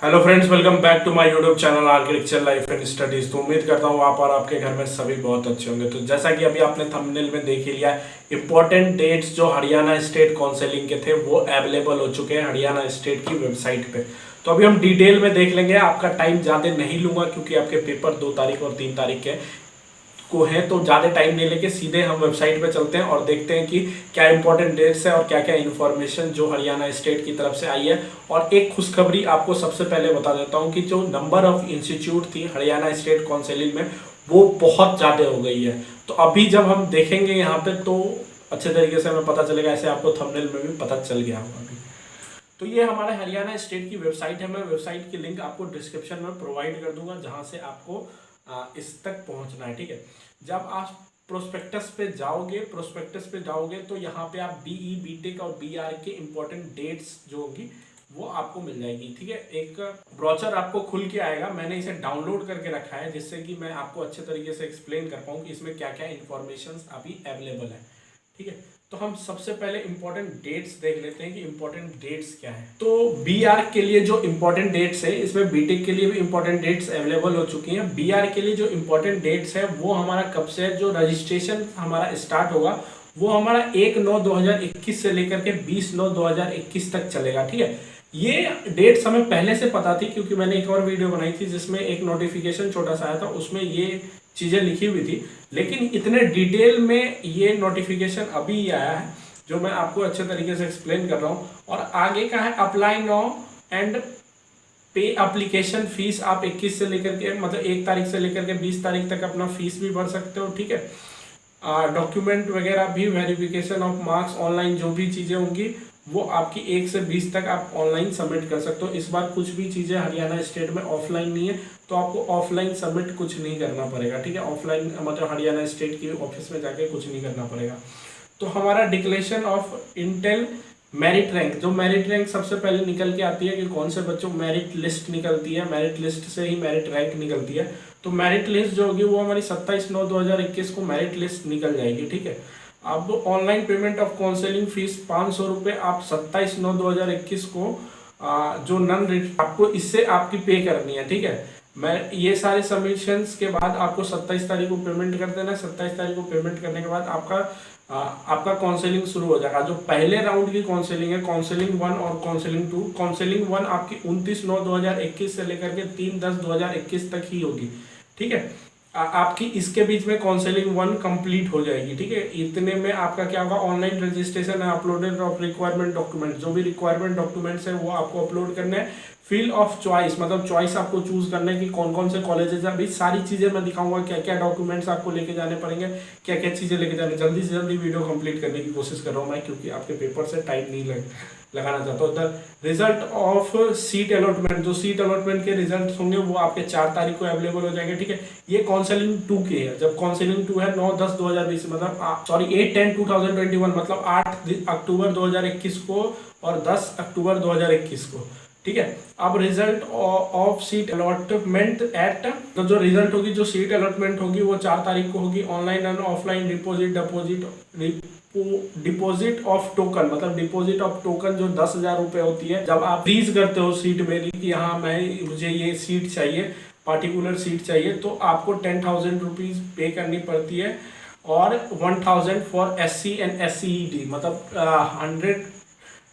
Hello friends, welcome back to my YouTube channel architecture life and studies. तो उम्मीद करता हूँ आप और आपके घर में सभी बहुत अच्छे होंगे। तो जैसा कि अभी आपने थंबनेल में देख ही लिया, इंपॉर्टेंट डेट्स जो हरियाणा स्टेट काउंसिलिंग के थे वो अवेलेबल हो चुके हैं हरियाणा स्टेट की वेबसाइट पे। तो अभी हम डिटेल में देख लेंगे, आपका टाइम ज़्यादा नहीं लूंगा क्योंकि आपके पेपर 2 तारीख और 3 तारीख के को है, तो ज़्यादा टाइम नहीं लेके सीधे हम वेबसाइट पे चलते हैं और देखते हैं कि क्या इंपॉर्टेंट डेट्स है और क्या क्या इन्फॉर्मेशन जो हरियाणा स्टेट की तरफ से आई है। और एक खुशखबरी आपको सबसे पहले बता देता हूँ कि जो नंबर ऑफ इंस्टीट्यूट थी हरियाणा स्टेट काउंसिलिंग में वो बहुत ज़्यादा हो गई है। तो अभी जब हम देखेंगे यहाँ पे तो अच्छे तरीके से हमें पता चलेगा, ऐसे आपको थंबनेल में भी पता चल गया होगा अभी। तो ये हमारे हरियाणा स्टेट की वेबसाइट है। मैं वेबसाइट की लिंक आपको डिस्क्रिप्शन में प्रोवाइड कर दूंगा जहां से आपको इस तक पहुंचना है। ठीक है, जब आप प्रोस्पेक्टस पे जाओगे तो यहाँ पे आप बीई, बीटेक और बीआर के इंपॉर्टेंट डेट्स जो होगी वो आपको मिल जाएगी। ठीक है, एक ब्रोचर आपको खुल के आएगा। मैंने इसे डाउनलोड करके रखा है जिससे कि मैं आपको अच्छे तरीके से एक्सप्लेन कर पाऊँ कि इसमें क्या क्या इन्फॉर्मेशन अभी अवेलेबल है। ठीक है, तो हम सबसे पहले इंपॉर्टेंट डेट्स देख लेते हैं कि इंपॉर्टेंट डेट्स क्या है। तो बीआर के लिए जो इंपॉर्टेंट डेट्स है, इसमें बीटेक के लिए भी इंपॉर्टेंट डेट्स अवेलेबल हो चुकी हैं। बीआर के लिए जो इंपॉर्टेंट डेट्स है वो हमारा कब से है, जो रजिस्ट्रेशन हमारा स्टार्ट होगा वो हमारा 1/9/2021 से लेकर के 20/9/2021 तक चलेगा। ठीक है, ये डेट्स हमें पहले से पता थी क्योंकि मैंने एक और वीडियो बनाई थी जिसमें एक नोटिफिकेशन छोटा सा आया था, उसमें ये चीज़ें लिखी हुई थी। लेकिन इतने डिटेल में ये नोटिफिकेशन अभी आया है जो मैं आपको अच्छे तरीके से एक्सप्लेन कर रहा हूँ। और आगे का है अप्लाई नाउ एंड पे एप्लीकेशन फीस। आप 21 से लेकर के मतलब 1 तारीख से लेकर के 20 तारीख तक अपना फीस भी भर सकते हो। ठीक है, डॉक्यूमेंट वगैरह भी, वेरिफिकेशन ऑफ मार्क्स, ऑनलाइन जो भी चीज़ें होंगी वो आपकी 1 से 20 तक आप ऑनलाइन सबमिट कर सकते हो। इस बार कुछ भी चीज़ें हरियाणा स्टेट में ऑफलाइन नहीं है तो आपको ऑफलाइन सबमिट कुछ नहीं करना पड़ेगा। ठीक है, ऑफलाइन मतलब हरियाणा स्टेट की ऑफिस में जाके कुछ नहीं करना पड़ेगा। तो हमारा declaration of Intel merit rank, जो मेरिट रैंक सबसे पहले निकल के आती है कि कौन से बच्चों मेरिट लिस्ट निकलती है, मेरिट लिस्ट से ही मेरिट रैंक निकलती है। तो मेरिट लिस्ट जो होगी वो हमारी 27/9/2021 को मेरिट लिस्ट निकल जाएगी। ठीक है, अब online payment of counselling fees 500 रुपये आप 27/9/2021 को जो नन आपको इससे आपकी पे करनी है। ठीक है, मैं ये सारे सबमिशंस के बाद आपको 27 तारीख को पेमेंट कर देना है। 27 तारीख को पेमेंट करने के बाद आपका काउंसलिंग शुरू हो जाएगा। जो पहले राउंड की काउंसलिंग है, काउंसलिंग 1 और काउंसलिंग 2। काउंसलिंग 1 आपकी 29/9/2021 से लेकर के 3/10/2021 तक ही होगी। ठीक है, आपकी इसके बीच में काउंसलिंग 1 कंप्लीट हो जाएगी। ठीक है, इतने में आपका क्या होगा, ऑनलाइन रजिस्ट्रेशन है, अपलोडेड ऑफ रिक्वायरमेंट डॉक्यूमेंट, जो भी रिक्वायरमेंट डॉक्यूमेंट्स है वो आपको अपलोड करने हैं। फील्ड ऑफ चॉइस मतलब चॉइस आपको चूज करना है कि कौन कौन से कॉलेजेस है। अभी सारी चीज़ें मैं दिखाऊंगा, क्या क्या डॉक्यूमेंट्स आपको लेके जाने पड़ेंगे, क्या क्या चीज़ें लेके जाने। जल्दी से जल्दी वीडियो कंप्लीट करने की कोशिश कर रहा हूँ मैं क्योंकि आपके पेपर से टाइम नहीं लगाना चाहता हूँ। The result of seat allotment, जो सीट अलॉटमेंट के रिजल्ट होंगे वो आपके 4 तारीख को अवेलेबल हो जाएंगे। ठीक है, ये काउंसलिंग 2 के है। जब काउंसलिंग 2 है 9/10/2020 मतलब 8/10/2021 मतलब 8 अक्टूबर 2021 को और 10 अक्टूबर 2021 को। ठीक है, अब result of seat allotment at, तो जो रिजल्ट होगी, जो सीट अलॉटमेंट होगी वो 4 तारीख को होगी। Online and offline deposit of token, मतलब डिपॉजिट ऑफ टोकन जो 10,000 रुपये होती है जब आप फ्रीज करते हो सीट मेरी कि हाँ मुझे ये सीट चाहिए, पार्टिकुलर सीट चाहिए, तो आपको 10,000 रुपीज पे करनी पड़ती है। और 1,000 फॉर SC एंड SCED, मतलब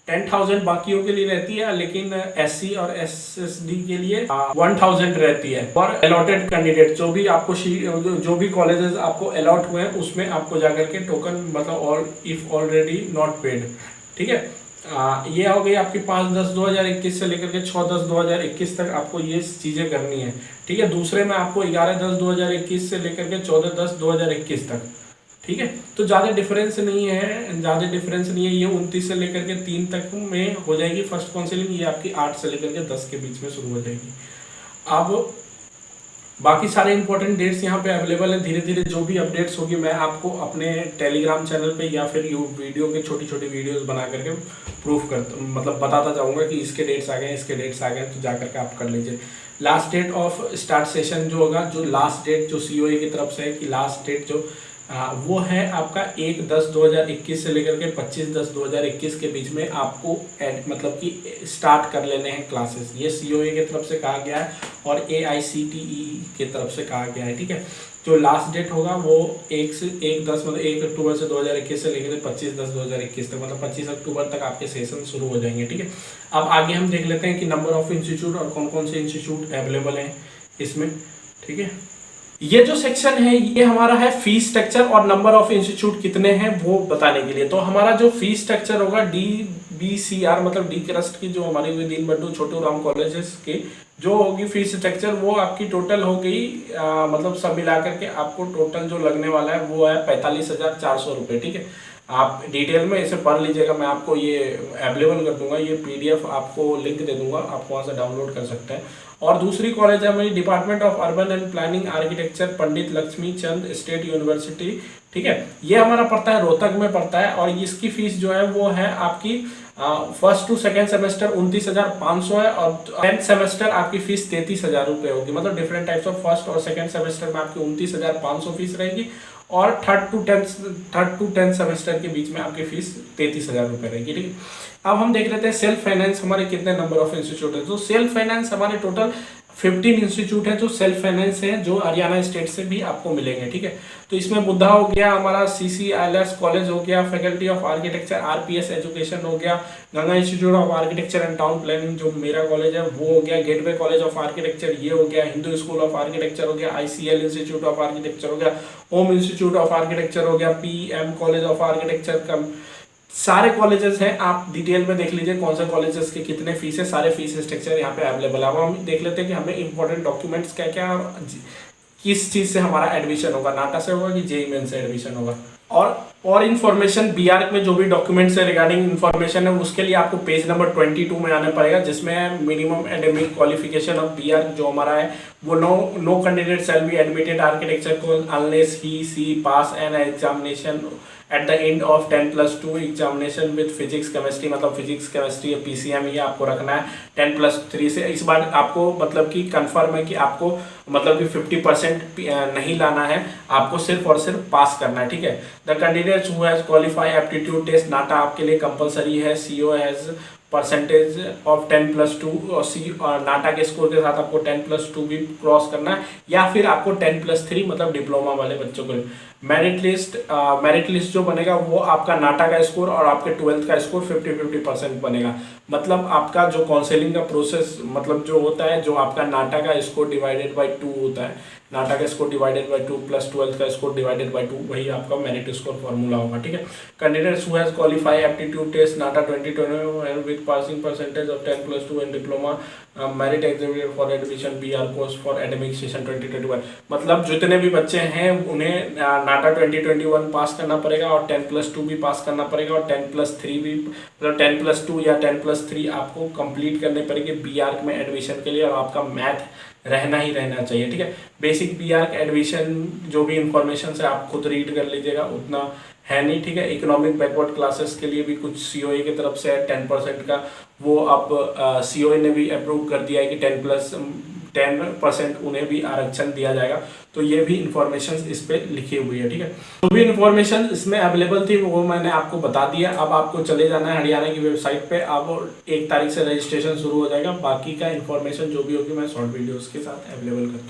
10,000 बाकियों के लिए रहती है लेकिन SC और SSD के लिए 1,000 रहती है। और अलॉटेड कैंडिडेट जो भी कॉलेजेस आपको अलॉट हुए हैं उसमें आपको जाकर के टोकन मतलब all if already not paid. ठीक है, ये हो गई आपकी 5/10/2021 से लेकर के 6/10/2021 तक आपको ये चीज़ें करनी है। ठीक है, दूसरे में आपको 11/10/2021 से लेकर के 14/10/2021 तक। ठीक है, तो ज़्यादा डिफरेंस नहीं है, ये 29 से लेकर के 3 तक में हो जाएगी फर्स्ट काउंसलिंग। ये आपकी 8 से लेकर के 10 के बीच में शुरू हो जाएगी। अब बाकी सारे इंपॉर्टेंट डेट्स यहाँ पे अवेलेबल हैं। धीरे धीरे जो भी अपडेट्स होगी मैं आपको अपने टेलीग्राम चैनल पे या फिर वीडियो के छोटी छोटी वीडियोस बना करके प्रूफ मतलब बताता जाऊँगा कि इसके डेट्स आ गए, तो जा करके आप कर लीजिए। Last date of start session जो होगा, जो लास्ट डेट जो COE की तरफ से है कि लास्ट डेट जो वो है आपका 1/10/2021 से लेकर के 25/10/2021 के बीच में आपको मतलब कि स्टार्ट कर लेने हैं क्लासेस। ये COA की तरफ से कहा गया है और AICTE की तरफ से कहा गया है, ठीक है। जो लास्ट डेट होगा वो 1 अक्टूबर से 2021 से लेकर 25/10/2021 तक, मतलब 25 अक्टूबर तक आपके सेशन शुरू हो जाएंगे, ठीक है। अब आगे हम देख लेते हैं कि नंबर ऑफ इंस्टीट्यूट और कौन कौन से इंस्टीट्यूट अवेलेबल हैं इसमें, ठीक है। ये जो सेक्शन है ये हमारा है फीस स्ट्रक्चर और नंबर ऑफ इंस्टीट्यूट कितने हैं वो बताने के लिए। तो हमारा जो फीस स्ट्रक्चर होगा DBCR मतलब डी क्रस्ट की जो हमारी हुई दीनबंधु छोटूराम कॉलेजेस की जो होगी फीस स्ट्रक्चर, वो आपकी टोटल हो गई मतलब सब मिला करके आपको टोटल जो लगने वाला है वो है 45,400 रुपये, ठीक है। आप डिटेल में इसे पढ़ लीजिएगा, मैं आपको ये अवेलेबल कर दूंगा, ये PDF आपको लिंक दे दूंगा, आप वहाँ से डाउनलोड कर सकते हैं। और दूसरी कॉलेज है हमारी department of urban and planning architecture Pandit Lakshmi Chand state university, ठीक है। ये हमारा पड़ता है रोहतक में पड़ता है और इसकी फीस जो है वो है आपकी फर्स्ट टू सेकेंड सेमेस्टर 29,500 है और 10th सेमेस्टर आपकी फीस 33,000 रुपये होगी। मतलब डिफरेंट टाइप्स ऑफ फर्स्ट और सेकेंड सेमेस्टर में आपकी 29,500 फीस रहेगी और थर्ड टू टेंथ सेमेस्टर के बीच में आपकी फीस 33,000 रुपये रहेगी, ठीक है। अब हम देख लेते हैं सेल्फ फाइनेंस हमारे कितने नंबर ऑफ इंस्टीट्यूट है। तो सेल्फ फाइनेंस हमारे टोटल 15 इंस्टीट्यूट है जो सेल्फ फाइनेंस है, जो हरियाणा स्टेट से भी आपको मिलेंगे, ठीक है। तो इसमें बुद्धा हो गया, हमारा CCILS कॉलेज हो गया, faculty of architecture RPS education हो गया, Ganga institute of architecture and town planning जो मेरा कॉलेज है वो हो गया, गेटवे कॉलेज ऑफ आर्किटेक्चर ये हो गया, हिंदू स्कूल ऑफ आर्किटेक्चर हो गया, ICL इंस्टीट्यूट ऑफ आर्किटेक्चर हो गया, ओम इंस्टीट्यूट ऑफ आर्किटेक्चर हो गया, PM कॉलेज ऑफ आर्किटेक्चर का सारे कॉलेजेस हैं। आप डिटेल में देख लीजिए कौन से कॉलेजेस के कितने फीस है, सारे फीस स्ट्रक्चर यहाँ पे अवेलेबल है। अब हम देख लेते हैं कि हमें इंपॉर्टेंट डॉक्यूमेंट्स क्या क्या और किस चीज़ से हमारा एडमिशन होगा, नाटा से होगा कि JEE मेन से एडमिशन होगा। और इन्फॉर्मेशन BARC में जो भी डॉक्यूमेंट्स है रिगार्डिंग इन्फॉर्मेशन है उसके लिए आपको पेज नंबर 22 में आना पड़ेगा, जिसमें minimum academic qualification of BARC जो हमारा है वो no candidate shall be admitted architecture course unless he she pass an examination at the end of 10+2 examination with physics chemistry, मतलब फिजिक्स केमिस्ट्री या PCM ये आपको रखना है 10+3 से। इस बार आपको मतलब कि कंफर्म है कि आपको मतलब कि 50% नहीं लाना है, आपको सिर्फ और सिर्फ पास करना है, ठीक है। The candidates who has qualify aptitude test NATA आपके लिए कंपलसरी है, CO हैज परसेंटेज ऑफ 10+2 और नाटा के स्कोर के साथ आपको 10+2 भी क्रॉस करना है, या फिर आपको 10+3 मतलब डिप्लोमा वाले बच्चों को। मेरिट लिस्ट जो बनेगा वो आपका नाटा का स्कोर और आपके 12th का स्कोर 50-50% बनेगा। मतलब आपका जो काउंसलिंग का प्रोसेस मतलब जो होता है, जो आपका नाटा का स्कोर डिवाइडेड बाई 2 होता है, नाटा का score divided by 2 plus 12th का स्कोर डिवाइडेड बाई 2, वही आपका मेरिट स्कोर फॉर्मूला होगा, ठीक है। Candidates who has qualify aptitude test NATA 2020 with passing percentage of 10+2 and diploma merit examination for admission BR course for academic session 2021। मतलब जितने भी बच्चे हैं उन्हें नाटा 2021 पास करना पड़ेगा और 10+2 भी पास करना पड़ेगा और 10+3 भी, मतलब 10+2 या 10+3 आपको कंप्लीट करने पड़ेगी BARC में एडमिशन के लिए, और आपका मैथ रहना ही रहना चाहिए, ठीक है। बेसिक BARC एडमिशन जो भी इंफॉर्मेशन है आप खुद रीड कर लीजिएगा, उतना है नहीं, ठीक है। इकोनॉमिक बैकवर्ड क्लासेस के लिए भी कुछ COA की तरफ से है 10% का, वो अब COA ने भी अप्रूव कर दिया है कि 10% उन्हें भी आरक्षण दिया जाएगा। तो ये भी इंफॉर्मेशन इस पे लिखी हुई है, ठीक है। जो भी इंफॉर्मेशन इसमें अवेलेबल थी वो मैंने आपको बता दिया। अब आपको चले जाना है हरियाणा की वेबसाइट पे, अब 1 तारीख से रजिस्ट्रेशन शुरू हो जाएगा। बाकी का इंफॉर्मेशन जो भी होगी मैं शॉर्ट वीडियोस के साथ अवेलेबल करता हूँ।